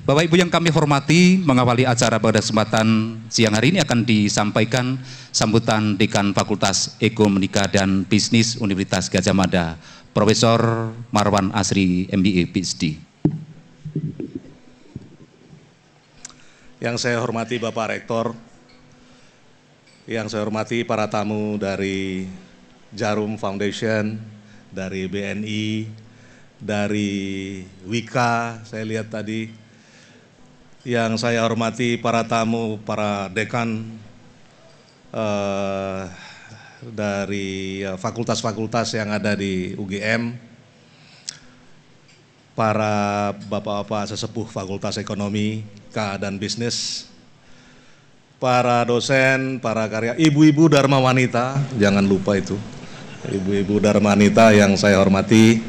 Bapak Ibu yang kami hormati, mengawali acara pada kesempatan siang hari ini akan disampaikan sambutan Dekan Fakultas Ekonomika dan Bisnis Universitas Gadjah Mada, Profesor Marwan Asri, MBA, PhD. Yang saya hormati Bapak Rektor, yang saya hormati para tamu dari Jarum Foundation, dari BNI, dari Wika, saya lihat tadi. Yang saya hormati para tamu, para dekan dari fakultas-fakultas yang ada di UGM, para bapak-bapak sesepuh Fakultas Ekonomi dan Bisnis, para dosen, para karya, ibu-ibu Dharma Wanita, jangan lupa itu, ibu-ibu Dharma Wanita yang saya hormati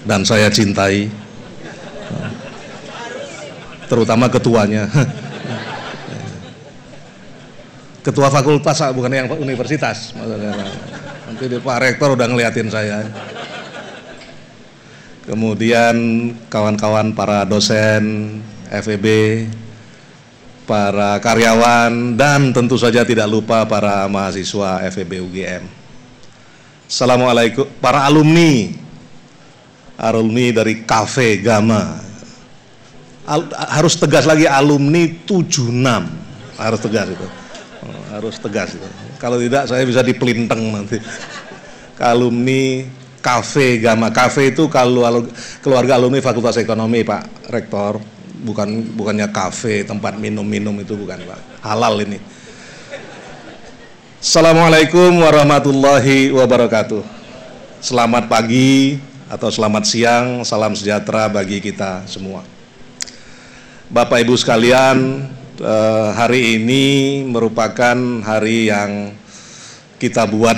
dan saya cintai, terutama ketuanya. Ketua fakultas, bukan yang universitas. Nanti Pak Rektor udah ngeliatin saya. Kemudian kawan-kawan para dosen FEB, para karyawan, dan tentu saja tidak lupa para mahasiswa FEB UGM. Assalamualaikum, para alumni dari Cafe Gama. Harus tegas lagi, alumni 76, harus tegas itu. Harus tegas itu. Kalau tidak saya bisa dipelinteng nanti. Alumni Cafe Gama. Cafe itu kalau keluarga alumni Fakultas Ekonomi, Pak Rektor. Bukannya kafe, tempat minum-minum, itu bukan, Pak. Halal ini. Assalamualaikum warahmatullahi wabarakatuh. Selamat pagi atau selamat siang, salam sejahtera bagi kita semua. Bapak Ibu sekalian, hari ini merupakan hari yang kita buat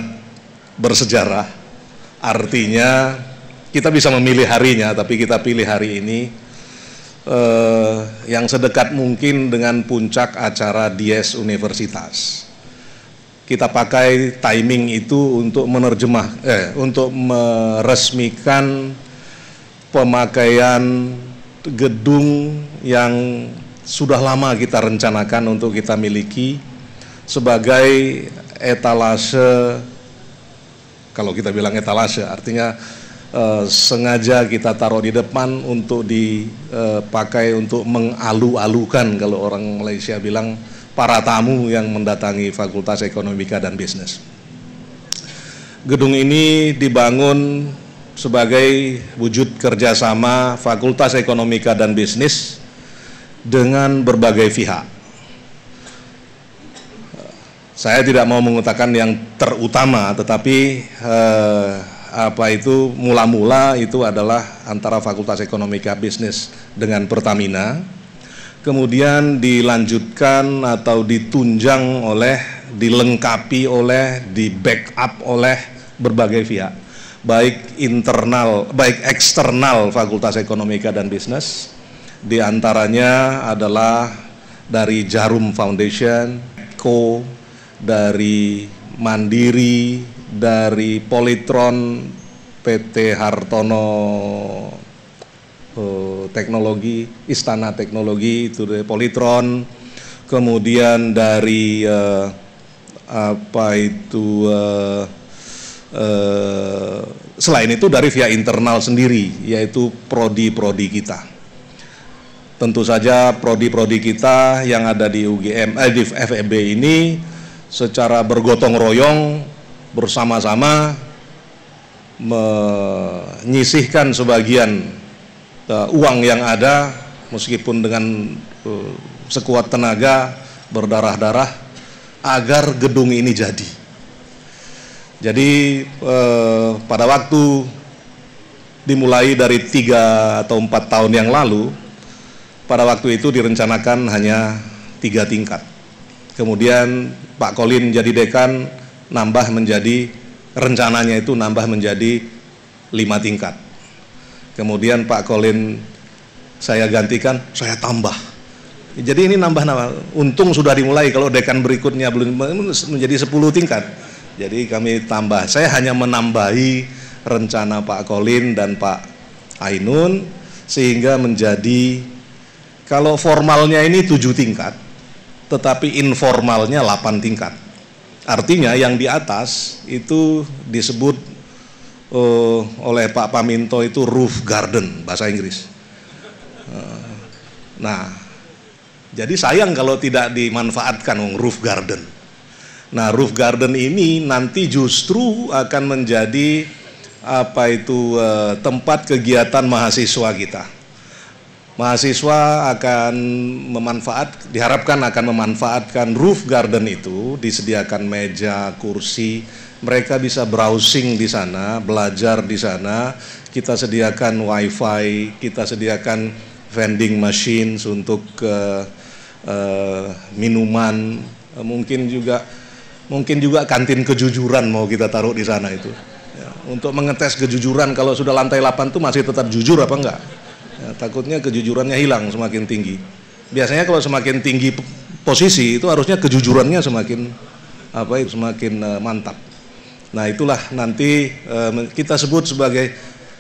bersejarah. Artinya kita bisa memilih harinya, tapi kita pilih hari ini yang sedekat mungkin dengan puncak acara Dies Universitas. Kita pakai timing itu untuk untuk meresmikan pemakaian gedung yang sudah lama kita rencanakan untuk kita miliki sebagai etalase. Kalau kita bilang etalase, artinya sengaja kita taruh di depan untuk dipakai untuk mengalu-alukan, kalau orang Malaysia bilang, para tamu yang mendatangi Fakultas Ekonomika dan Bisnis. Gedung ini dibangun sebagai wujud kerjasama Fakultas Ekonomika dan Bisnis dengan berbagai pihak. Saya tidak mau mengutarakan yang terutama, tetapi mula-mula itu adalah antara Fakultas Ekonomika Bisnis dengan Pertamina, kemudian dilanjutkan atau ditunjang oleh, dilengkapi oleh, di backup oleh berbagai pihak, baik internal, baik eksternal Fakultas Ekonomika dan Bisnis. Di antaranya adalah dari Jarum Foundation, dari Mandiri, dari Polytron, PT Hartono Teknologi, Istana Teknologi, itu dari Polytron, kemudian dari selain itu dari via internal sendiri, yaitu prodi-prodi kita. Tentu saja prodi-prodi kita yang ada di UGM, di FEB ini secara bergotong royong bersama-sama menyisihkan sebagian uang yang ada, meskipun dengan sekuat tenaga, berdarah-darah, agar gedung ini jadi. Jadi pada waktu dimulai dari 3 atau 4 tahun yang lalu, pada waktu itu direncanakan hanya 3 tingkat. Kemudian Pak Kolin jadi dekan, rencananya itu nambah menjadi 5 tingkat. Kemudian Pak Kolin saya gantikan, saya tambah. Jadi ini nambah-nambah. Untung sudah dimulai, kalau dekan berikutnya belum, menjadi 10 tingkat. Jadi kami tambah. Saya hanya menambahi rencana Pak Kolin dan Pak Ainun sehingga menjadi Kalau formalnya ini 7 tingkat, tetapi informalnya 8 tingkat. Artinya yang di atas itu disebut oleh Pak Paminto itu roof garden, bahasa Inggris. Nah, jadi sayang kalau tidak dimanfaatkan roof garden. Nah, roof garden ini nanti justru akan menjadi tempat kegiatan mahasiswa kita. Mahasiswa akan diharapkan akan memanfaatkan roof garden itu, disediakan meja, kursi, mereka bisa browsing di sana, belajar di sana, kita sediakan wifi, kita sediakan vending machines untuk minuman, mungkin juga kantin kejujuran mau kita taruh di sana itu. Ya, untuk mengetes kejujuran kalau sudah lantai 8 itu masih tetap jujur apa enggak? Ya, takutnya kejujurannya hilang semakin tinggi. Biasanya kalau semakin tinggi posisi itu harusnya kejujurannya semakin mantap. Nah, itulah nanti kita sebut sebagai,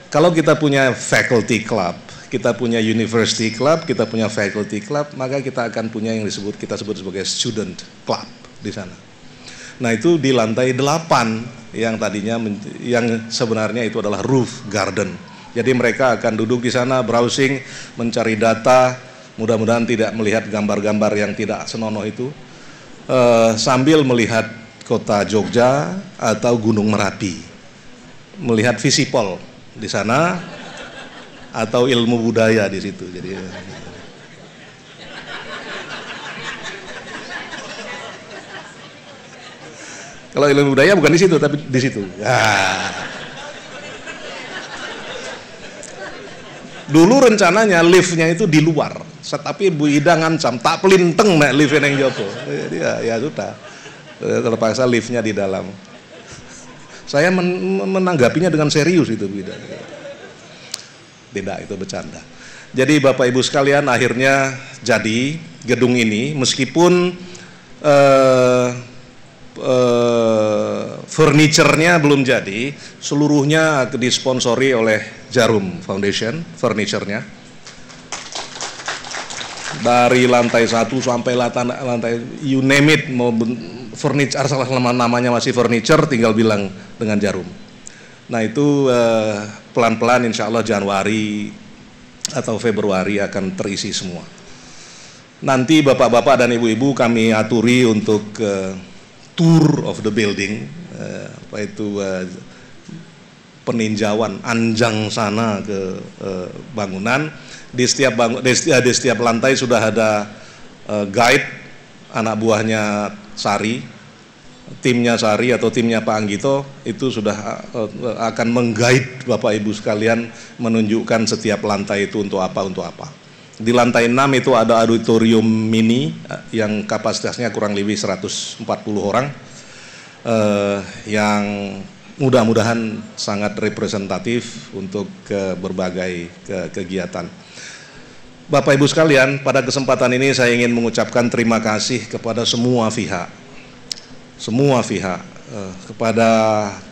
kalau kita punya faculty club, kita punya university club, kita punya faculty club, maka kita akan punya yang kita sebut sebagai student club di sana. Nah, itu di lantai 8 yang tadinya yang sebenarnya itu adalah roof garden. Jadi mereka akan duduk di sana, browsing, mencari data, mudah-mudahan tidak melihat gambar-gambar yang tidak senonoh itu, sambil melihat kota Jogja atau Gunung Merapi, melihat visipol di sana, atau ilmu budaya di situ. Jadi kalau ilmu budaya bukan di situ, tapi di situ. Dulu rencananya liftnya itu di luar, tapi Bu Ida ngancam tak pelinteng nek liftnya yang jopo. Jadi ya sudah, terpaksa liftnya di dalam. Saya menanggapinya dengan serius itu Bu Ida. Tidak, itu bercanda. Jadi Bapak Ibu sekalian, akhirnya jadi gedung ini, meskipun furniture-nya belum jadi, seluruhnya disponsori oleh Jarum Foundation, furniture-nya. Dari lantai 1 sampai lantai you name it, mau furniture, asal namanya masih furniture, tinggal bilang dengan Jarum. Nah, itu pelan-pelan insya Allah Januari atau Februari akan terisi semua. Nanti bapak-bapak dan ibu-ibu kami aturi untuk tour of the building, peninjauan anjang sana ke bangunan. Di setiap lantai sudah ada guide, anak buahnya Sari, timnya Sari atau timnya Pak Anggito itu sudah akan mengguide Bapak Ibu sekalian, menunjukkan setiap lantai itu untuk apa. Di lantai 6 itu ada auditorium mini yang kapasitasnya kurang lebih 140 orang, yang mudah-mudahan sangat representatif untuk berbagai kegiatan. Bapak Ibu sekalian, pada kesempatan ini saya ingin mengucapkan terima kasih kepada semua pihak, kepada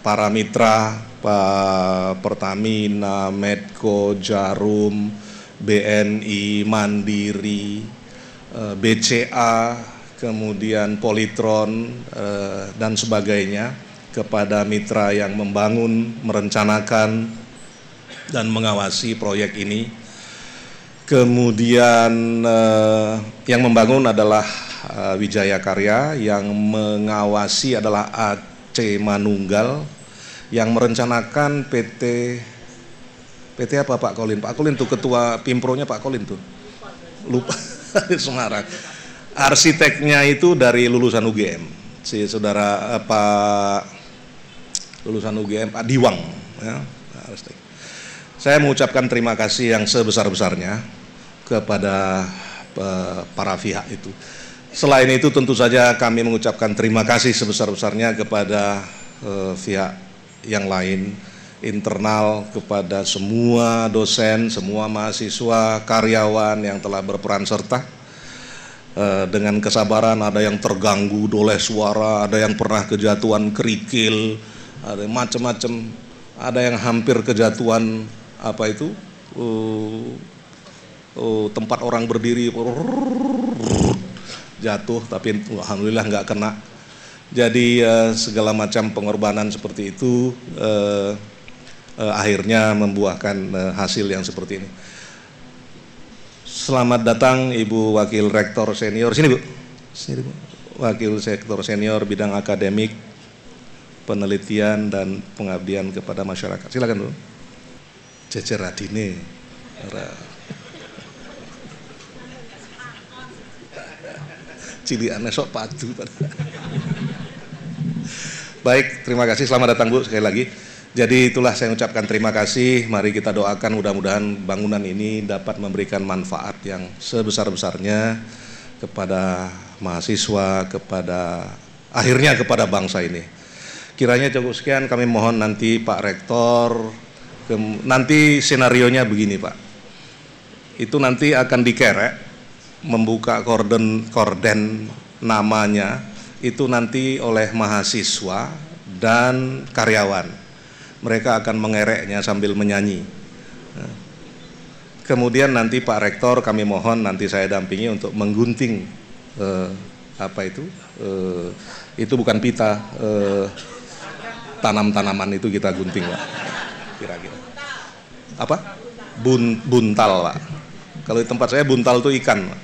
para mitra, Pak Pertamina, Medco, Jarum, BNI, Mandiri, BCA, kemudian Politron, dan sebagainya, kepada mitra yang membangun, merencanakan, dan mengawasi proyek ini. Kemudian yang membangun adalah Wijaya Karya, yang mengawasi adalah AC Manunggal, yang merencanakan PT apa Pak Kolin? Pak Kolin tuh ketua Pimpronya Pak Kolin tuh. Lupa Semarang. Arsiteknya itu dari lulusan UGM. Si saudara Pak lulusan UGM Pak Diwang ya, arsitek. Saya mengucapkan terima kasih yang sebesar-besarnya kepada para pihak itu. Selain itu tentu saja kami mengucapkan terima kasih sebesar-besarnya kepada pihak yang lain, internal, kepada semua dosen, semua mahasiswa, karyawan yang telah berperan serta dengan kesabaran. Ada yang terganggu oleh suara, ada yang pernah kejatuhan kerikil, ada macam-macam, ada yang hampir kejatuhan tempat orang berdiri jatuh, tapi alhamdulillah nggak kena. Jadi segala macam pengorbanan seperti itu akhirnya membuahkan hasil yang seperti ini. Selamat datang Ibu Wakil Rektor Senior. Sini Bu. Sini Bu. Wakil Rektor Senior bidang akademik, penelitian dan pengabdian kepada masyarakat. Silakan Bu. Jejer Radine. Ciliannya sok padu. Baik, terima kasih. Selamat datang Bu sekali lagi. Jadi itulah saya ucapkan terima kasih. Mari kita doakan mudah-mudahan bangunan ini dapat memberikan manfaat yang sebesar-besarnya kepada mahasiswa, akhirnya kepada bangsa ini. Kiranya cukup sekian, kami mohon nanti Pak Rektor, nanti senarionya begini Pak. Itu nanti akan dikerek, membuka korden namanya, itu nanti oleh mahasiswa dan karyawan. Mereka akan mengereknya sambil menyanyi. Kemudian nanti Pak Rektor kami mohon nanti saya dampingi untuk menggunting itu bukan pita, tanam-tanaman itu kita gunting Pak. Kira-kira. Apa? Buntal Pak. Kalau di tempat saya buntal itu ikan Pak.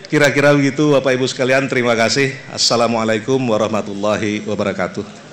Kira-kira begitu Bapak Ibu sekalian, terima kasih. Assalamualaikum warahmatullahi wabarakatuh.